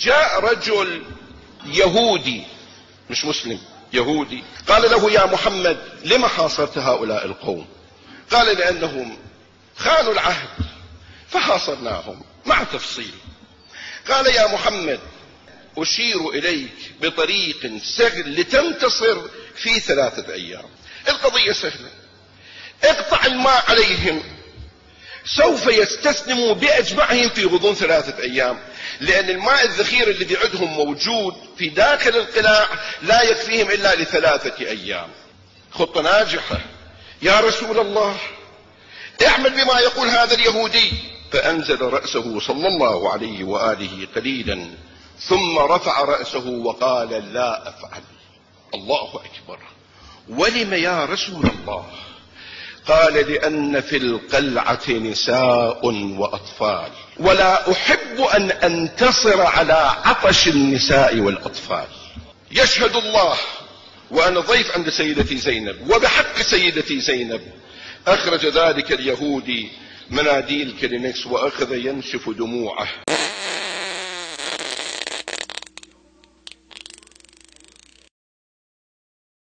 جاء رجل يهودي مش مسلم، يهودي، قال له: يا محمد، لم حاصرت هؤلاء القوم؟ قال: لأنهم خانوا العهد فحاصرناهم، مع تفصيل. قال: يا محمد، أشير إليك بطريق سهل لتنتصر في 3 أيام. القضية سهلة، اقطع الماء عليهم، سوف يستسلموا بأجمعهم في غضون 3 أيام، لأن الماء الذخير الذي عندهم موجود في داخل القلاع لا يكفيهم إلا ل3 أيام. خطة ناجحة. يا رسول الله، اعمل بما يقول هذا اليهودي. فأنزل رأسه صلى الله عليه وآله قليلا، ثم رفع رأسه وقال: لا أفعل. الله أكبر. ولم يا رسول الله؟ قال: لأن في القلعة نساء وأطفال، ولا أحب أن أنتصر على عطش النساء والأطفال. يشهد الله وأنا ضيف عند سيدتي زينب، وبحق سيدتي زينب أخرج ذلك اليهودي مناديل كلينكس وأخذ ينشف دموعه.